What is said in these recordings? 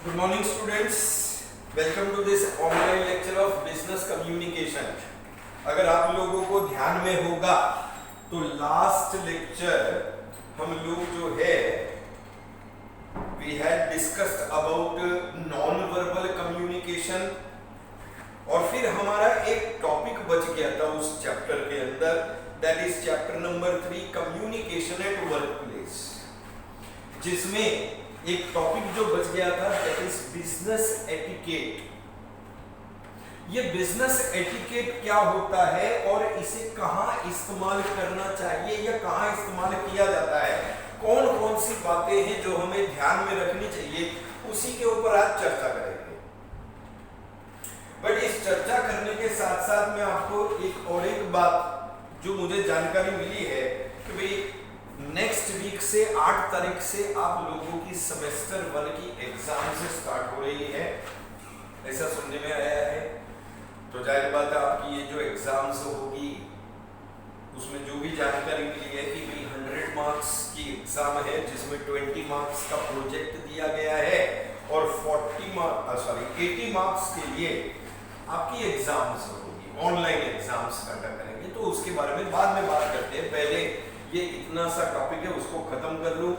Good morning students. Welcome to this online lecture of business communication. अगर आप लोगों को ध्यान में होगा तो लास्ट लेक्चर हम लोग जो है we had discussed about non-verbal communication और फिर हमारा एक टॉपिक बच गया था उस चैप्टर के अंदर, that is chapter number 3 communication at workplace, जिसमें एक टॉपिक जो बच गया था दैट इज बिजनेस एटिकेट। ये बिजनेस एटिकेट क्या होता है और इसे कहाँ इस्तेमाल करना चाहिए या कहाँ इस्तेमाल किया जाता है, कौन कौन सी बातें हैं जो हमें ध्यान में रखनी चाहिए, उसी के ऊपर आज चर्चा करेंगे। बट इस चर्चा करने के साथ साथ मैं आपको एक बात जो मुझे जानकारी मिली है कि भाई नेक्स्ट वीक से 8 तारीख से आप लोगों की सेमेस्टर 1 की एग्जाम से स्टार्ट हो रही है, ऐसा सुनने में आया है। तो जाहिर बात है आपकी ये जो एग्जाम्स होगी उसमें जो भी जानकारी मिली है कि भाई 100 मार्क्स की एग्जाम है जिसमें 20 मार्क्स का प्रोजेक्ट दिया गया है और 80 मार्क्स के लिए आपकी एग्जाम्स होगी, ऑनलाइन एग्जाम्स कंडक्ट करेंगे। तो उसके बारे में बाद में बात करते हैं, पहले ये इतना सा टॉपिक है उसको खत्म कर लूं,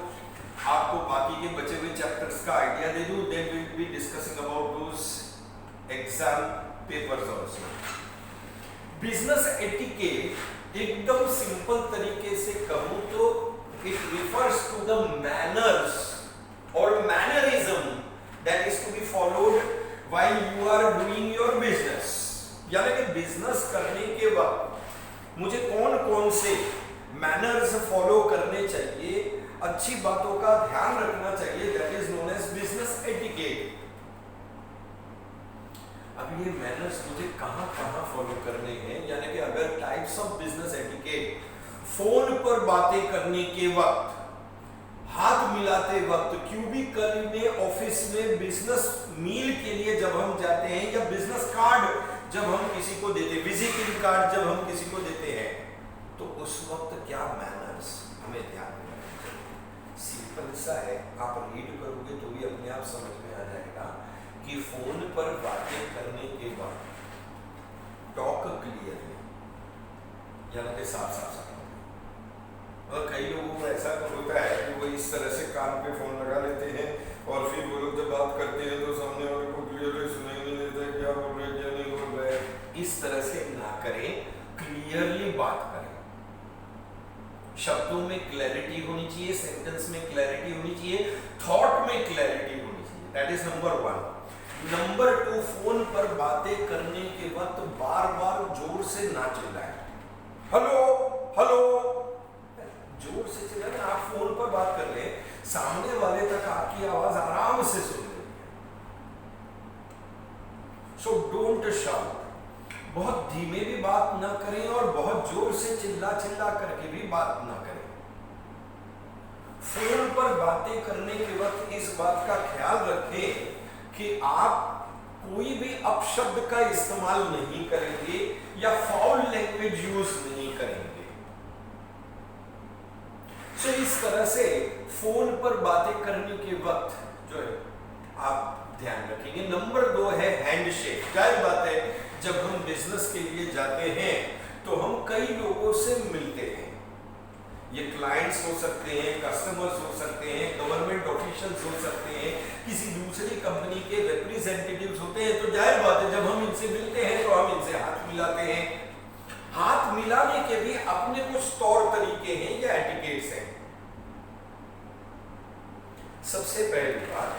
आपको बाकी के बचे हुए चैप्टर्स का आइडिया दे दूं, then we will be discussing about those exam papers also. Business etiquette एकदम सिंपल तरीके से कहूं तो it refers to the manners और mannerism that is to be followed while you are doing your business. यानी कि बिजनेस करने के वक्त मुझे कौन कौन से मैनर्स फॉलो करने चाहिए, अच्छी बातों का ध्यान रखना चाहिए, that is known as business etiquette. अब ये मैनर्स मुझे कहां कहां फॉलो करने हैं, यानी कि अगर types of business etiquette, phone पर बातें करने के वक्त, हाथ मिलाते वक्त, क्यूबिकल में ऑफिस में बिजनेस मील के लिए जब हम जाते हैं या बिजनेस कार्ड जब हम किसी को देते हैं, विजिटिंग कार्ड जब हम किसी को देते हैं, तो उस वक्त क्या मैनर्स हमें ध्यान में रखना चाहिए। सिंपल सा है, आप रीड करोगे तो भी अपने आप समझ में आ जाएगा कि फोन पर बातें करने के बाद टॉक क्लियरली, यानी कि साफ साफ साफ। और कई लोगों को ऐसा होता है कि वो इस तरह से कान पे फोन लगा लेते हैं और फिर वो लोग जब बात करते हैं तो सामने वाले को क्लियरली सुनाई नहीं देता क्या बोल रहे हैं क्या नहीं बोल रहे हैं। इस तरह से ना करें, क्लियरली बात करें, शब्दों में क्लैरिटी होनी चाहिए, सेंटेंस में क्लैरिटी होनी चाहिए, थॉट में क्लैरिटी होनी चाहिए, that is number 1। Number 2, phone पर बातें करने के वक्त बार बार जोर से ना चिल्लाएं। हेलो हेलो जोर से चिल्लाएं, आप फोन पर बात कर ले, सामने वाले तक आपकी आवाज आराम से सुन रही है। सो डोंट शाउट, बहुत धीमे भी बात ना करें और बहुत जोर से चिल्ला चिल्ला करके भी बात ना करें। फोन पर बातें करने के वक्त इस बात का ख्याल रखें कि आप कोई भी अपशब्द का इस्तेमाल नहीं करेंगे या फाउल लैंग्वेज यूज नहीं करेंगे। सो इस तरह से फोन पर बातें करने के वक्त जो है आप ध्यान रखेंगे। नंबर 2 है हैंडशेक। जाहिर बात है जब हम बिजनेस के लिए जाते हैं तो हम कई लोगों से मिलते हैं, ये क्लाइंट्स हो सकते हैं, कस्टमर्स हो सकते हैं, गवर्नमेंट ऑफिशियल्स हो सकते हैं, किसी दूसरी कंपनी के रिप्रेजेंटेटिव्स होते हैं। तो जाहिर बात है जब हम इनसे मिलते हैं तो हम इनसे हाथ मिलाते हैं। हाथ मिलाने के भी अपने कुछ तौर तरीके हैं या एटिकेट्स हैं। सबसे पहली बात,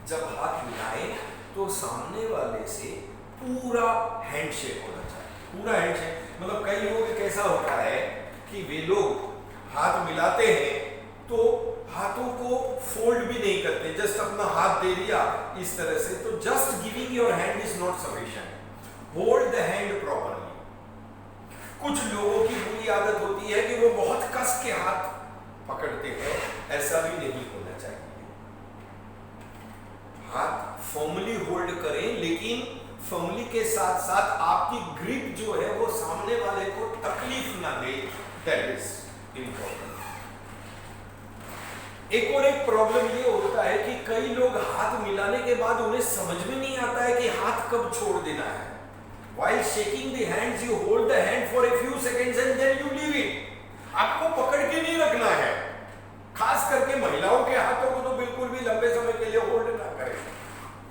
जब हाथ मिलाएं तो सामने वाले से पूरा हैंडशेक होना चाहिए। पूरा हैंडशेक मतलब कई लोग कैसा होता है कि वे लोग हाथ मिलाते हैं तो हाथों को फोल्ड भी नहीं करते, जस्ट अपना हाथ दे दिया इस तरह से। तो just giving your hand is not sufficient, hold the hand properly. कुछ लोगों की बुरी आदत होती है कि वो बहुत कस के हाथ पकड़ते हैं, ऐसा भी नहीं होना चाहिए। हाथ फॉर्मली होल्ड करें, लेकिन फॉर्मली के साथ साथ आपकी ग्रिप जो है वो सामने वाले को तकलीफ ना दे, दैट इज इम्पोर्टेंट। एक और एक प्रॉब्लम ये होता है कि कई लोग हाथ मिलाने के बाद उन्हें समझ में नहीं आता है कि हाथ कब छोड़ देना है। While shaking the hands, you hold the hand for a few seconds and then you leave it. आपको पकड़ के नहीं रखना है। खास करके महिलाओं के हाथों को तो बिल्कुल भी लंबे समय के लिए होल्ड ना करें,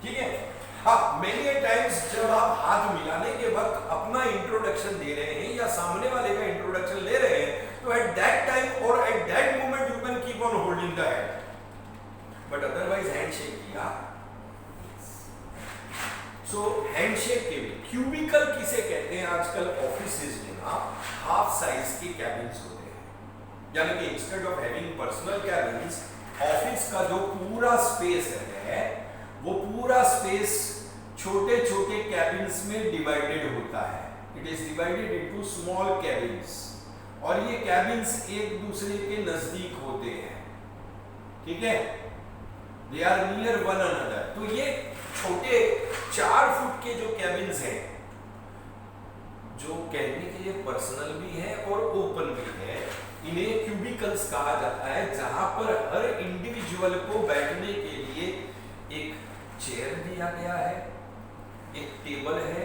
ठीक है। हाँ, many a times जब आप हाथ मिलाने के वक्त अपना इंट्रोडक्शन दे रहे हैं या सामने वाले का इंट्रोडक्शन ले रहे हैं, तो at that time or at that moment you can keep on holding the hand. But otherwise handshake किया। So handshake के भी क्यूबिकल किसे कहते हैं? आजकल ऑफिसेज में ना हाफ साइज के कैबिन्स होते हैं, यानी कि instead of having personal cabins, office का जो पूरा स्पेस है वो पूरा स्पेस छोटे छोटे कैबिन्स में डिवाइडेड होता है। It is divided into small cabins, और ये कैबिन्स एक दूसरे के नजदीक होते हैं, ठीक है। They are near one another. तो ये छोटे 4 फुट के जो कैबिन्स हैं, जो कहने के लिए पर्सनल भी है और ओपन भी है, इन्हें क्यूबिकल्स कहा जाता है, जहां पर हर इंडिविजुअल को बैठने के लिए एक चेयर दिया गया है, एक टेबल है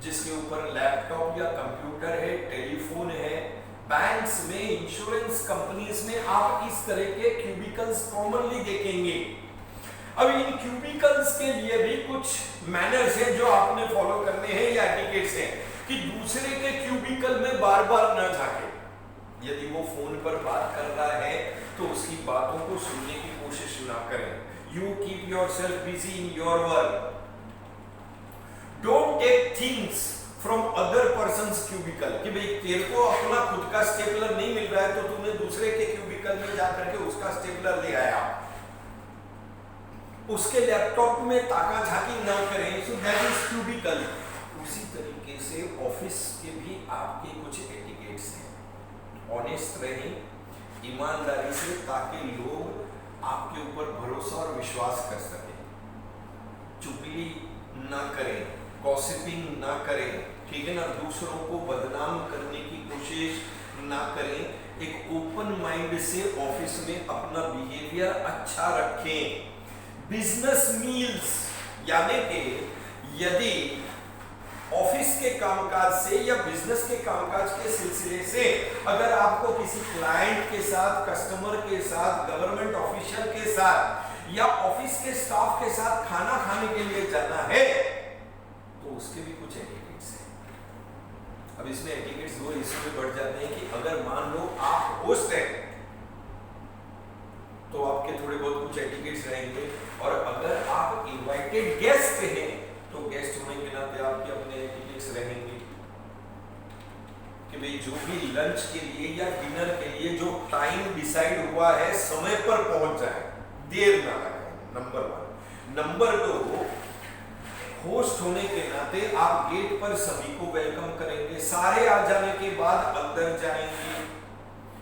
जिसके ऊपर लैपटॉप या कंप्यूटर है, टेलीफोन है। बैंक्स में, इंश्योरेंस कंपनीज में आप इस तरह के क्यूबिकल्स कॉमनली देखेंगे। अब इन क्यूबिकल्स के लिए भी कुछ मैनर्स हैं जो आपने फॉलो करने हैं या एटिकेट्स हैं, कि दूसरे के क्यूबिकल में बार बार न झांके। यदि वो फोन पर बात कर रहा है तो उसकी बातों को सुनने की कोशिश ना करें। You keep yourself busy in your work. Don't take things from other persons cubicle, कि भाई तेरे को अपना खुद का स्टेपलर नहीं मिल रहा है तो तूने दूसरे के क्यूबिकल में जाकर के उसका स्टेपलर ले आया। उसके लैपटॉप में ताका झाकी ना करें, सो दैट इज क्यूबिकल। उसी तरीके से ऑफिस के भी आपके कुछ एटिकेट्स हैं। ऑनेस्ट रहें, ईमानदारी से, ताकि लोग आपके ऊपर भरोसा और विश्वास कर सकें। चुगली ना करें, गॉसिपिंग ना करें, ठीक है ना, दूसरों को बदनाम करने की कोशिश ना करें। एक ओपन माइंड से ऑफिस में अपना बिहेवियर अच्छा रखें। बिजनेस मील्स, यानी कि यदि ऑफिस के कामकाज से या बिजनेस के कामकाज के सिलसिले से अगर आपको किसी क्लाइंट के साथ, कस्टमर के साथ, गवर्नमेंट ऑफिशियल के साथ या ऑफिस के स्टाफ के साथ खाना खाने के लिए जाना है, तो उसके भी कुछ एटिकेट्स हैं। अब इसमें एटिकेट्स दो हिस्सों में बढ़ जाते हैं कि अगर मान लो आप होस्ट हैं तो आपके थोड़े बहुत कुछ एटिकेट्स रहेंगे, और अगर आप इनवाइटेड गेस्ट हैं तो गेस्ट होने के नाते आपके अपने एटिकेट्स रहेंगे कि भाई जो भी लंच के लिए या डिनर के लिए जो टाइम डिसाइड हुआ है समय पर पहुंच जाए, देर ना लगाए, नंबर 1। नंबर 2, होस्ट होने के नाते आप गेट पर सभी को वेलकम करेंगे। सारे आ जाने के बाद अंदर जाएंगे,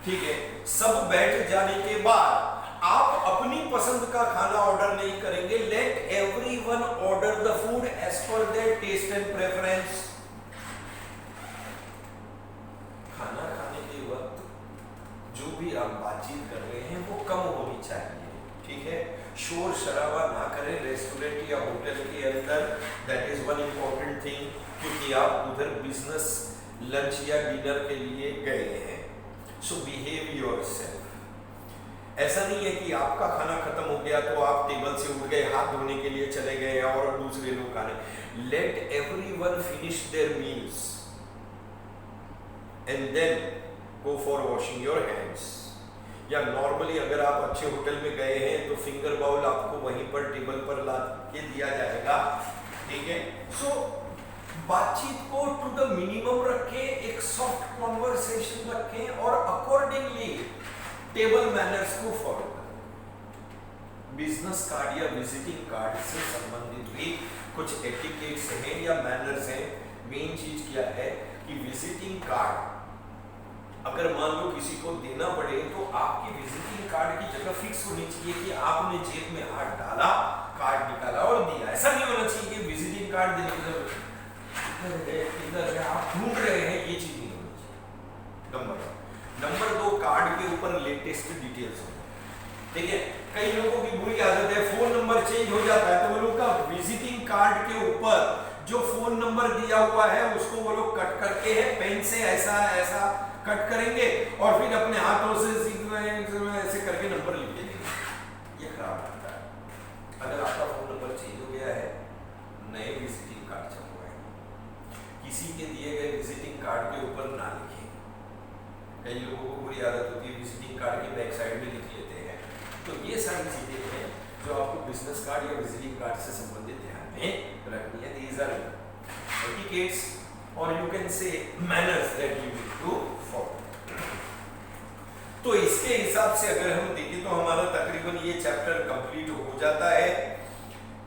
ठीक है। सब बैठ जाने के बाद आप अपनी पसंद का खाना ऑर्डर नहीं करेंगे। Let everyone order the food as per their taste and preference. खाना खाने के वक्त जो भी आप बातचीत कर रहे हैं वो कम होनी चाहिए, ठीक है। शोर शराबा ना करें रेस्टोरेंट या होटल के अंदर, that is one important thing, क्योंकि आप उधर बिजनेस लंच या डिनर के लिए गए हैं। सो बिहेव योरसेल्फ। ऐसा नहीं है कि आपका खाना खत्म हो गया तो आप टेबल से उठ गए, हाथ धोने के लिए चले गए और दूसरे लोग खा रहे। Let everyone finish their meals and then go for washing your hands. या नॉर्मली अगर आप अच्छे होटल में गए हैं तो फिंगर बाउल आपको वहीं पर टेबल पर ला के दिया जाएगा, ठीक है। सो बातचीत को टू द मिनिमम रखें, एक सॉफ्ट कॉन्वर्सेशन रखें और अकॉर्डिंगली टेबल मैनर्स को फॉलो करें। बिजनेस कार्ड या विजिटिंग कार्ड से संबंधित भी कुछ एटिकेट्स हैं या मैनर्स हैं। मेन चीज क्या है कि विजिटिंग कार्ड अगर मान लो किसी को देना पड़े तो आपकी विजिटिंग कार्ड की जगह फिक्स होनी चाहिए कि आपने जेब में हाथ डाला, कार्ड निकाला और दिया। ऐसा नहीं होना चाहिए कि विजिटिंग कार्ड देने इधर आप ढूंढ रहे हैं, ये चीज नहीं होनी चाहिए। नंबर 2, कार्ड के ऊपर लेटेस्ट डिटेल्स हो, ठीक है। जाता है तो वो लोग का विजिटिंग कार्ड के ऊपर जो फोन नंबर दिया हुआ है उसको वो लोग कट करके है पेन से ऐसा ऐसा कट करेंगे और फिर अपने हाथों से ऐसे करके नंबर लिख देंगे। ये खराब लगता है। अगर आपका फोन नंबर चेंज हो गया है, नए विजिटिंग कार्ड छपवाएं, किसी के दिए गए विजिटिंग कार्ड के ऊपर ना लिखें। कई लोगों को बुरी आदत होती है विजिटिंग कार्ड की बैक साइड में लिख लेते हैं। तो ये सारी चीजें हैं जो आपको बिजनेस कार्ड या विजिटिंग कार्ड से संबंधित ध्यान में रखनी है। These are etiquettes or you can say manners that you need to follow। तो इसके हिसाब से अगर हम देखें तो हमारा तकरीबन ये चैप्टर कंप्लीट हो जाता है।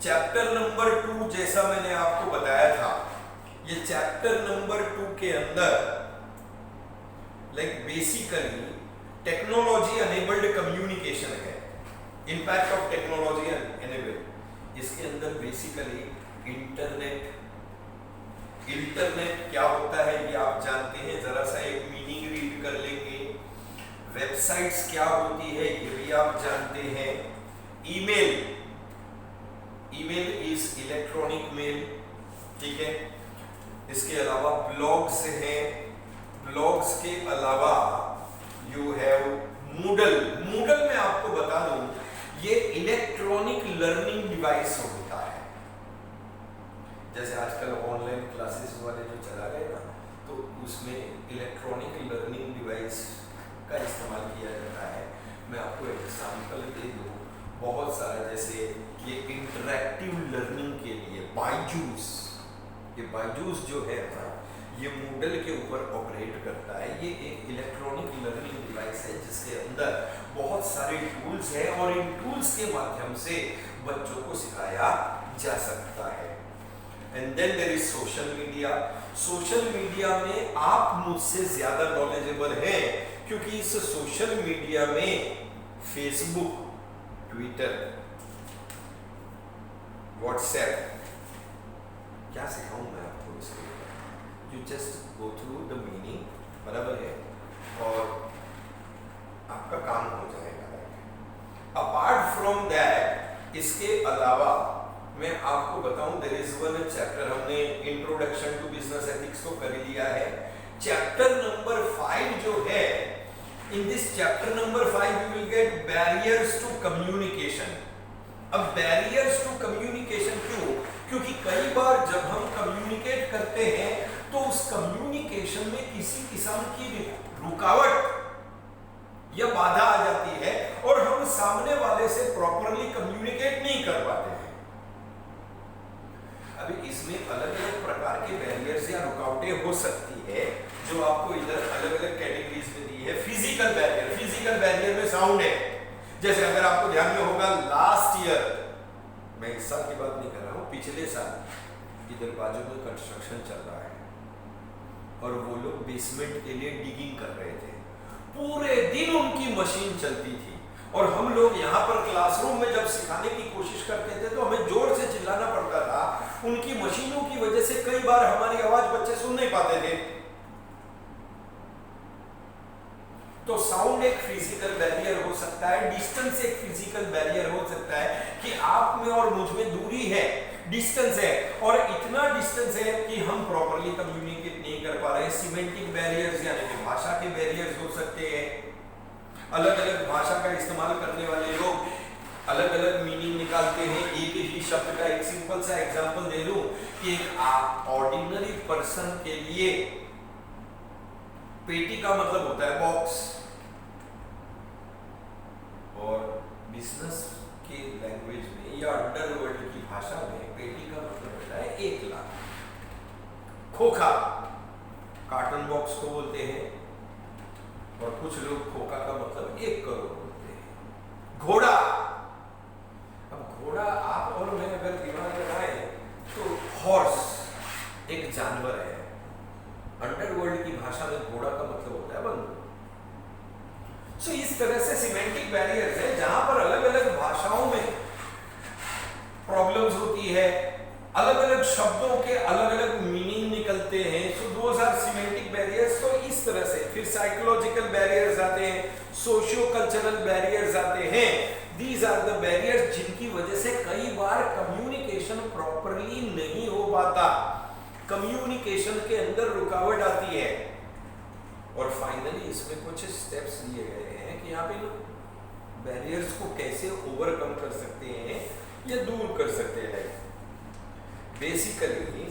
चैप्टर नंबर 2 जैसा मैंने आपको बताया था, ये चैप्टर नंबर 2 के अंदर बेसिकली टेक्नोलॉजी अनेबल्ड कम्युनिकेशन है, इम्पैक्ट ऑफ टेक्नोलॉजी एनेबल्ड। इसके अंदर बेसिकली इंटरनेट क्या होता है ये आप जानते हैं, जरा सा एक मीनिंग रीड कर लेंगे। वेबसाइट्स क्या होती है ये भी आप जानते हैं। ईमेल इज इलेक्ट्रॉनिक मेल, ठीक है। इसके अलावा ब्लॉग्स हैं, ब्लॉग्स के अलावा यू हैव मूडल में आपको बता दूं ये इलेक्ट्रॉनिक लर्निंग डिवाइस होता है। जैसे आजकल ऑनलाइन क्लासेस वाले जो चला रहे हैं ना, तो उसमें इलेक्ट्रॉनिक लर्निंग डिवाइस का इस्तेमाल किया जाता है। मैं आपको एग्जांपल दे दूं, बहुत सारा, जैसे ये इंटरैक्टिव लर्निंग के लिए बायजूस जो है ना, ये मूडल के ऊपर ऑपरेट करता है। ये एक इलेक्ट्रॉनिक लर्निंग डिवाइस है जिसके अंदर बहुत सारे टूल्स हैं और इन टूल्स के माध्यम से बच्चों को सिखाया जा सकता है। And then there is social media. Social media में आप मुझसे ज्यादा नॉलेजेबल हैं क्योंकि इस सोशल मीडिया में फेसबुक, ट्विटर, व्हाट्सएप, क्या सिखाऊं मैं आपको इसके ऊपर, you just go through the meaning, बराबर है, और आपका काम हो जाएगा। अपार्ट फ्रॉम दैट, इसके अलावा मैं आपको बताऊं देयर इज वन चैप्टर, हमने इंट्रोडक्शन टू बिजनेस एथिक्स को कर लिया है। चैप्टर नंबर 5 जो है, in this chapter number 5 you will get barriers to communication. अब बैरियर्स टू कम्युनिकेशन क्यों? क्योंकि कई बार जब हम कम्युनिकेट करते हैं तो उस कम्युनिकेशन में किसी किस्म की रुकावट या बाधा आ जाती है और हम सामने वाले से प्रॉपरली कम्युनिकेट नहीं कर पाते हैं। अभी इसमें अलग अलग प्रकार के बैरियर्स या रुकावटें हो सकती है जो आपको इधर अलग अलग कैटेगरीज में दी है। फिजिकल बैरियर में साउंड है। जैसे अगर आपको ध्यान में होगा लास्ट ईयर, मैं इस साल की बात नहीं कर रहा हूँ, पिछले साल इधर बाजू में कंस्ट्रक्शन चल रहा है और वो लोग बेसमेंट के लिए डिगिंग कर रहे थे। पूरे दिन उनकी मशीन चलती थी और हम लोग यहाँ पर क्लासरूम में जब सिखाने की कोशिश करते थे तो हमें जोर से चिल्लाना पड़ता था। उनकी मशीनों की वजह से कई बार हमारी आवाज बच्चे सुन नहीं पाते थे। तो साउंड एक फिजिकल बैरियर हो सकता है, डिस्टेंस एक फिजिकल बैरियर हो सकता है कि आप में और मुझ में दूरी है, डिस्टेंस है और इतना डिस्टेंस है कि हम प्रॉपर्ली कम्युनिकेट नहीं कर पा रहे। सिमेंटिक बैरियर्स यानी कि भाषा के बैरियर्स हो सकते हैं। अलग अलग भाषा का इस्तेमाल करने वाले लोग अलग अलग मीनिंग निकालते हैं एक ही शब्द का। एक सिंपल सा एग्जांपल दे दूं कि एक ऑर्डिनरी पर्सन के लिए पेटी का मतलब होता है बॉक्स, और बिजनेस के लैंग्वेज में या अंडरवर्ल्ड की भाषा में पेटी का मतलब होता है 1 लाख। खोखा कार्टन बॉक्स को बोलते हैं और कुछ लोग खोखा का मतलब 1 करोड़ बोलते हैं। घोड़ा, अब घोड़ा आप और मैं अगर दिमाग लगाए तो हॉर्स एक जानवर है, अंडरवर्ल्ड की भाषा में घोड़ा का मतलब होता है बंदूक। सो इस तरह से सिमेंटिक बैरियर्स है जहां पर अलग अलग भाषाओं में प्रॉब्लम्स होती है, अलग अलग शब्दों के अलग अलग मीनिंग निकलते हैं। So those are semantic barriers. तो इस तरह से फिर साइकोलॉजिकल बैरियर्स आते हैं, सोशियो कल्चरल बैरियर्स आते हैं। These are the barriers जिनकी वजह से कई बार कम्युनिकेशन प्रॉपरली नहीं हो पाता, कम्युनिकेशन के अंदर रुकावट आती है। और फाइनली इसमें कुछ स्टेप्स दिए गए हैं कि आप इन बैरियर्स को कैसे ओवरकम कर सकते हैं या दूर कर सकते हैं। बेसिकली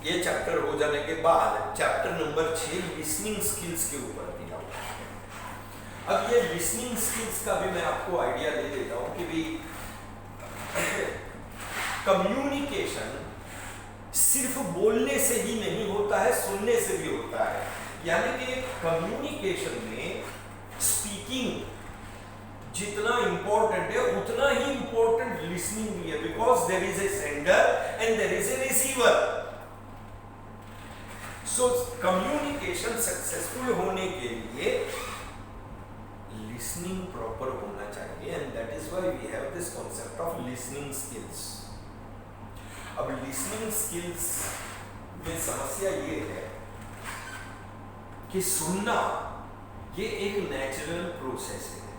ये चैप्टर हो जाने के बाद चैप्टर नंबर 6 लिसनिंग स्किल्स के ऊपर दिया हुआ है। अब ये लिसनिंग स्किल्स का भी मैं आपको आइडिया दे देता हूं कि भी कम्युनिकेशन सिर्फ बोलने से ही नहीं होता है, सुनने से भी होता है। यानी कि कम्युनिकेशन में स्पीकिंग जितना इंपॉर्टेंट है उतना ही इंपॉर्टेंट लिसनिंग भी है, because there is a sender and there is a receiver. So communication successful होने के लिए लिसनिंग प्रॉपर होना चाहिए, and that is why we have this concept of listening skills. अब लिसनिंग स्किल्स में समस्या ये है कि सुनना ये एक नेचुरल प्रोसेस है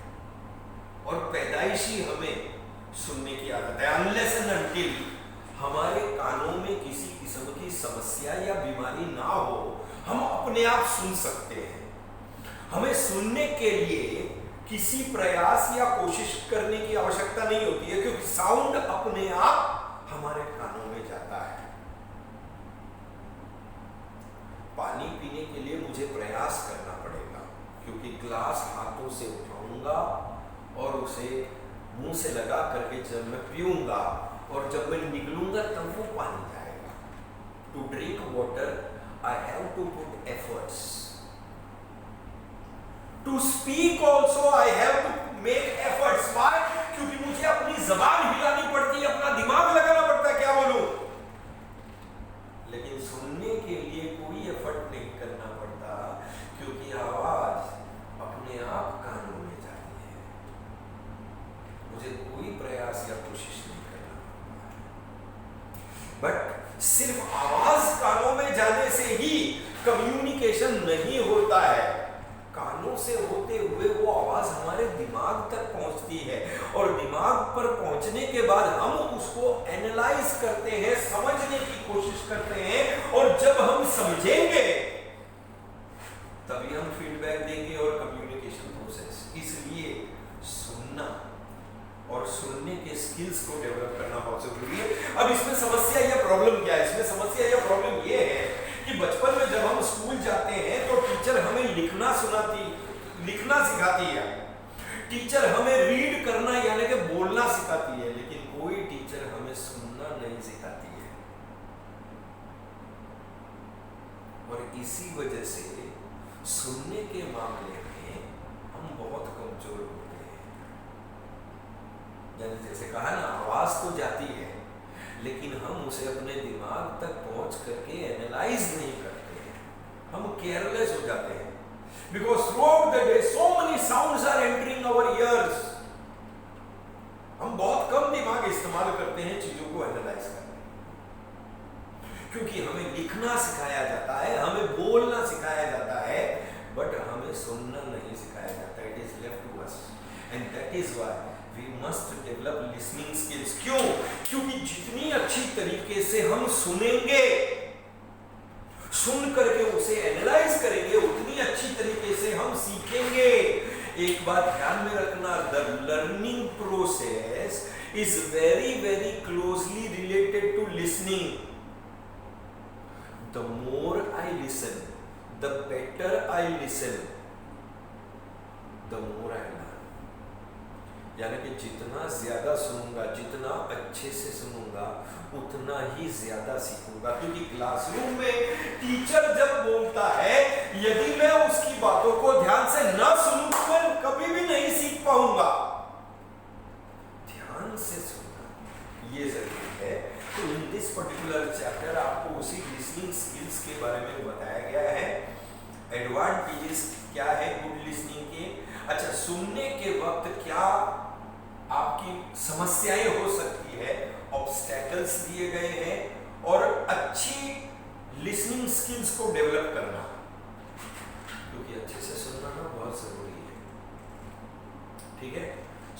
और पैदाइशी हमें सुनने की आदत है। अनलेस एंड अनटिल हमारे कानों में किसी किस्म की समस्या या बीमारी ना हो, हम अपने आप सुन सकते हैं। हमें सुनने के लिए किसी प्रयास या कोशिश करने की आवश्यकता नहीं होती है, क्योंकि साउंड अपने आप हमारे कानों में जाता है। पानी पीने के लिए मुझे प्रयास करना पड़ेगा, क्योंकि ग्लास हाथों से उठाऊंगा और उसे मुंह से लगा करके जब मैं पीऊंगा और जब मैं निकलूंगा तब वो पानी जाएगा। To drink water I have to put efforts, to speak also I have to make efforts. Why? क्योंकि मुझे अपनी जबान हिलानी पड़ती है, अपना दिमाग लगाना पड़ता है क्या बोलूं। लेकिन सुनने के लिए कोई एफर्ट नहीं करना पड़ता, क्योंकि आवाज अपने आप कानों में जाती है, मुझे कोई प्रयास या कोशिश नहीं करना पड़ता। बट सिर्फ आवाज कानों में जाने से ही कम्युनिकेशन नहीं होता है। कानों से होते हुए वो आवाज हमारे दिमाग तक पहुंचती है, और दिमाग पर पहुंचने के बाद हम उसको एनालाइज करते हैं, समझने की कोशिश करते हैं, और जब हम समझेंगे तभी हम फीडबैक देंगे और कम्युनिकेशन प्रोसेस। इसलिए सुनना और सुनने के स्किल्स को डेवलप करना बहुत जरूरी है। अब इसमें समस्या या प्रॉब्लम क्या है? इसमें समस्या या प्रॉब्लम ये है कि बचपन में जब हम स्कूल जाते हैं तो टीचर हमें लिखना सिखाती है, टीचर हमें रीड करना यानी कि बोलना सिखाती है, लेकिन कोई टीचर हमें सुनना नहीं सिखाती है। और इसी वजह से सुनने के मामले में हम बहुत कमजोर होते हैं। जैसे कहा ना, आवाज तो जाती है लेकिन हम उसे अपने दिमाग तक पहुंच करके एनालाइज नहीं करते हैं, हम केयरलेस हो जाते हैं। Because throughout the day so many sounds are entering our ears. हम बहुत कम दिमाग इस्तेमाल करते हैं चीजों को एनालाइज करने, क्योंकि हमें लिखना सिखाया जाता है, हमें बोलना सिखाया जाता है, बट हमें सुनना नहीं सिखाया जाता। It is left to us, and that is why we must develop listening skills। क्यों? क्योंकि जितनी अच्छी तरीके से हम सुनेंगे, सुन करके उसे एनालाइज करेंगे, उतनी अच्छी तरीके से हम सीखेंगे। एक बात ध्यान में रखना, the learning process is very very closely related to listening. The more I listen, the better I listen, the more I learn. यानी कि जितना ज्यादा सुनूंगा, जितना अच्छे से सुनूंगा, उतना ही ज्यादा सीखूंगा। क्योंकि क्लासरूम में टीचर जब बोलता है, यदि मैं उसकी बातों को ध्यान से न सुनूं तो मैं कभी भी नहीं सीख पाऊंगा। ध्यान से सुनना ये जरूरी है। तो इन दिस पर्टिकुलर चैप्टर आपको उसी लिसनिंग स्किल्स के बारे में बताया गया है। एडवांटेजेस क्या है गुड लिसनिंग के। अच्छा, सुनने के वक्त क्या आपकी समस्याएं हो सकती है, ऑब्स्टैकल्स दिए गए हैं, और अच्छी लिसनिंग स्किल्स को डेवलप करना, क्योंकि अच्छे से सुनना बहुत जरूरी है। ठीक है।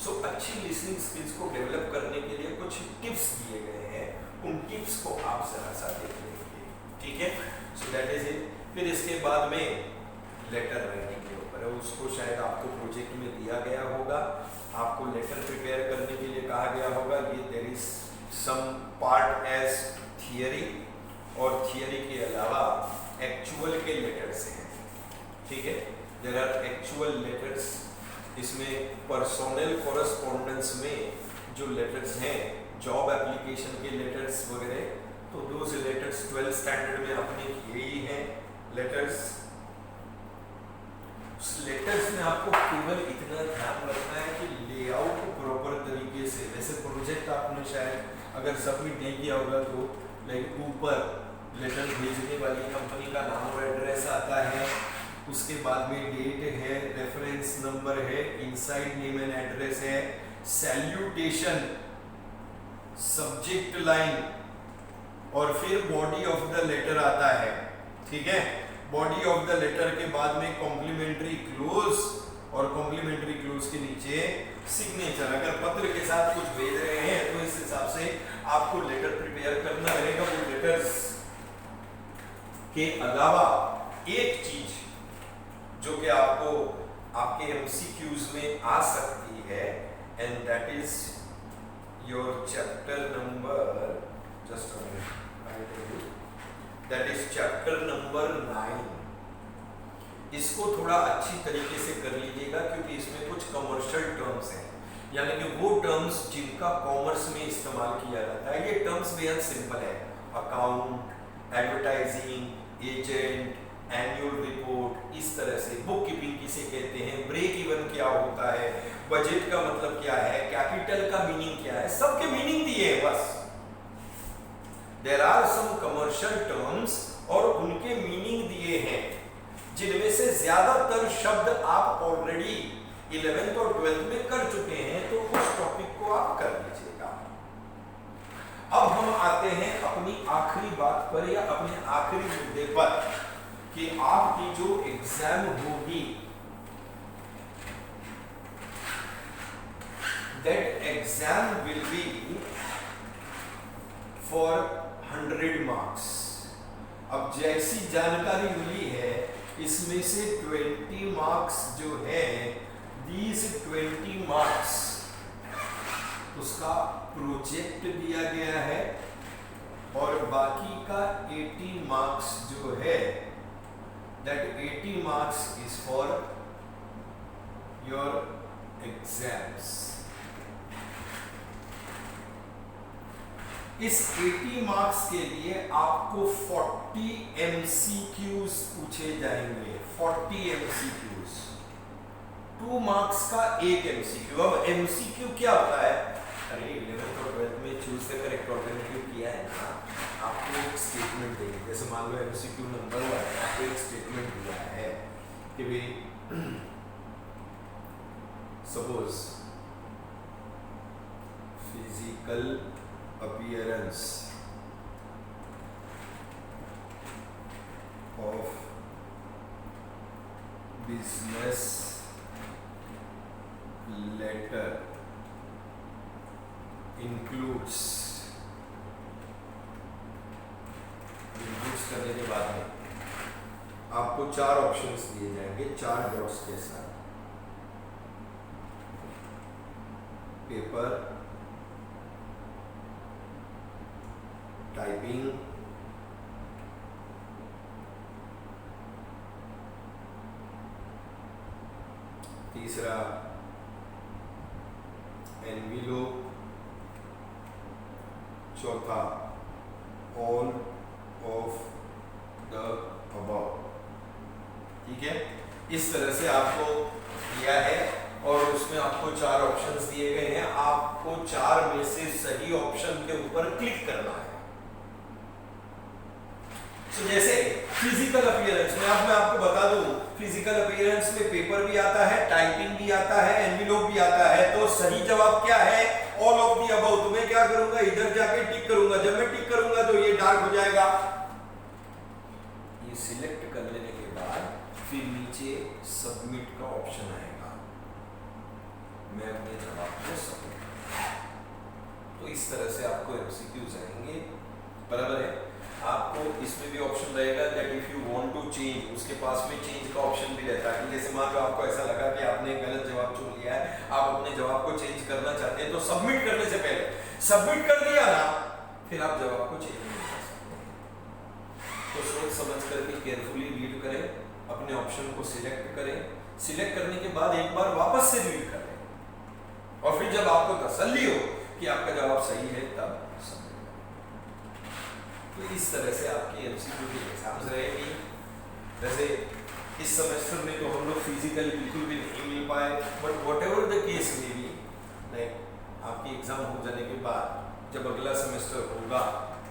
सो अच्छी लिसनिंग स्किल्स को डेवलप करने के लिए कुछ टिप्स दिए गए हैं, उन टिप्स को आप जरा सा देख लेंगे, ठीक है। So that is it. फिर इसके बाद में लेटर राइटिंग के ऊपर है, उसको शायद आपको प्रोजेक्ट में दिया गया होगा, आपको लेटर प्रिपेयर करने के लिए कहा गया होगा। ये there is some part as theory, और थियरी के अलावा एक्चुअल के लेटर्स हैं, ठीक है। देयर आर एक्चुअल लेटर्स, इसमें पर्सोनल कोरेस्पोंडेंस में जो लेटर्स हैं, जॉब एप्लीकेशन के लेटर्स वगैरह, तो दोज लेटर्स 12th स्टैंडर्ड में आपने किए ही हैं लेटर्स। उस लेटर्स में आपको केवल इतना ध्यान रखना है कि लेआउट प्रॉपर तरीके से, वैसे प्रोजेक्ट आपने शायद अगर सबमिट नहीं किया होगा तो लाइक ऊपर लेटर भेजने वाली कंपनी का नाम और एड्रेस आता है, उसके बाद में डेट है, रेफरेंस नंबर है, इनसाइड नेम एंड एड्रेस है, सैल्यूटेशन, सब्जेक्ट लाइन, और फिर बॉडी ऑफ द लेटर आता है, ठीक है। बॉडी ऑफ द लेटर के बाद में कॉम्प्लीमेंट्री क्लोज, और कॉम्प्लीमेंट्री क्लोज के नीचे सिग्नेचर। अगर पत्र के साथ कुछ भेज रहे हैं तो इस हिसाब से आपको लेटर प्रिपेयर करना रहेगा। वो लेटर्स के अलावा एक चीज जो कि आपको आपके एमसीक्यूज में आ सकती है, and that is your chapter number, just a minute, I tell you, that is chapter number 9। इसको थोड़ा अच्छी तरीके से कर लीजिएगा क्योंकि इसमें कुछ कमर्शियल टर्म्स हैं, यानी कि वो टर्म्स जिनका कॉमर्स में इस्तेमाल किया जाता है। ये टर्म्स बेहद सिंपल है, account, advertising, agent, annual report, इस तरह से। बुक कीपिंग किसे कहते हैं, ब्रेक इवन क्या होता है, बजट का मतलब क्या है, कैपिटल का मीनिंग क्या है, सबके मीनिंग दिए हैं बस। There are some commercial terms और उनके मीनिंग दिए हैं, जिनमें से ज्यादातर शब्द आप ऑलरेडी 11th और 12th में कर चुके हैं, तो उस टॉपिक को आप कर लीजिएगा। अब हम आते हैं अपनी आखिरी बात पर, या अपने आखिरी मुद्दे पर, कि आपकी जो एग्जाम होगी, that exam will be for 100 marks. अब जैसी जानकारी मिली है इसमें से 20 मार्क्स जो है, these 20 मार्क्स उसका प्रोजेक्ट दिया गया है, और बाकी का 80 मार्क्स जो है, that 80 marks is for your exams। इस 80 मार्क्स के लिए आपको 40 MCQs पूछे जाएंगे, 40 MCQs, 2 मार्क्स का एक MCQ। अब MCQ क्या होता है? अरे 11th और 12th में चूज द करेक्ट ऑल्टरनेटिव किया है ना, आपको एक स्टेटमेंट देंगे, जैसे मान लो MCQ नंबर 1, आपको एक स्टेटमेंट दिया है कि भाई suppose physical appearance of business letter includes करने के बाद में आपको 4 ऑप्शंस दिए जाएंगे, 4 डॉट्स के साथ। पेपर, टाइपिंग, तीसरा एनवेलोप, चौथा ऑल ऑफ द अबव। ठीक है, इस तरह से आपको दिया है और उसमें आपको 4 ऑप्शंस दिए गए हैं। आपको 4 में से सही ऑप्शन के ऊपर क्लिक करना है। तो जैसे फिजिकल अपीयरेंस में, अब मैं आपको बता दूं, फिजिकल अपीयरेंस में पेपर भी आता है, टाइपिंग भी आता है, एनवेलोप भी आता है। तो सही जवाब क्या है? All of the above. तो मैं क्या करूंगा, इधर जाके टिक करूंगा। जब मैं टिक करूंगा तो ये डार्क हो जाएगा। ये सिलेक्ट कर लेने के बाद फिर नीचे सबमिट का ऑप्शन आएगा। मैं अपने जवाब को सबमिट। तो इस तरह से आपको एमसीक्यूज आएंगे, बराबर है। आपको इसमें भी ऑप्शन रहेगा that if you want to change, उसके पास में चेंज का ऑप्शन भी रहता है कि जैसे मान लो आपको ऐसा लगा कि आपने गलत जवाब चुन लिया है, आप अपने जवाब को चेंज करना चाहते हैं, तो सबमिट करने से पहले सबमिट कर दिया ना, फिर आप जवाब को चेंज नहीं कर सकते। तो सोच समझ करके केयरफुली रीड करें, अपने ऑप्शन को सिलेक्ट करें, सिलेक्ट करने के बाद एक बार वापस से रीड करें, और फिर जब आपको तसल्ली हो कि आपका जवाब सही है तब सबमिट। तो इस तरह से आपकी एमसीक्यू की एग्जाम्स रहेगी। वैसे इस सेमेस्टर में तो हम लोग फिजिकली बिल्कुल भी नहीं मिल पाए, बट व्हाटएवर द केस में भी लाइक आपकी एग्जाम हो जाने के बाद जब अगला सेमेस्टर होगा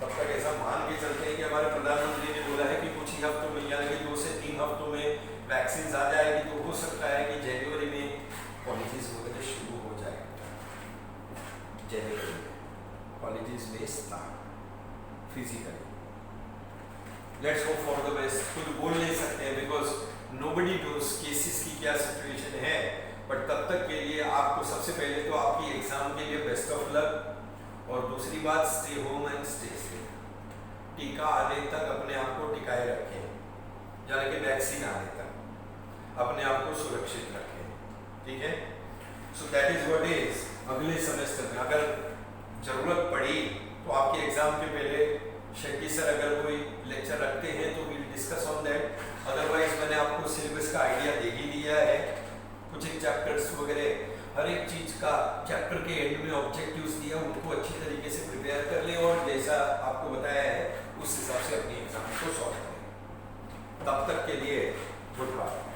तब तक ऐसा मान के चलते हैं कि हमारे प्रधानमंत्री ने बोला है कि कुछ ही हफ्तों में यानी कि 2 से 3 हफ्तों में वैक्सीन आ जाएगी, तो हो सकता है कि जनवरी में कॉलेजेस वगैरह शुरू हो जाए। जनवरी में कॉलेजेस में start physically. Let's hope for the best. कुछ बोल नहीं सकते हैं बिकॉज नोबडी नोस केसेस की क्या सिचुएशन है, बट तब तक के लिए आपको सबसे पहले तो आपकी एग्जाम के लिए बेस्ट ऑफ लक, और दूसरी बात stay home and stay safe. टीका आने तक अपने आप को टिकाए रखें, यानी कि वैक्सीन आने तक अपने आप को सुरक्षित रखें, ठीक है। So that is what is. अगले सेमेस्टर में अगर जरूरत पड़ी तो आपके एग्जाम के पहले शेट्टी सर अगर कोई लेक्चर रखते हैं तो will discuss on that. Otherwise मैंने आपको सिलेबस का आइडिया दे ही दिया है, कुछ एक चैप्टर्स वगैरह हर एक चीज का चैप्टर के एंड में ऑब्जेक्टिव्स दिया, उनको अच्छी तरीके से प्रिपेयर कर ले और जैसा आपको बताया है उस हिसाब से अपनी एग्जाम को सॉल्व करें। तब तक के लिए गुड बाय।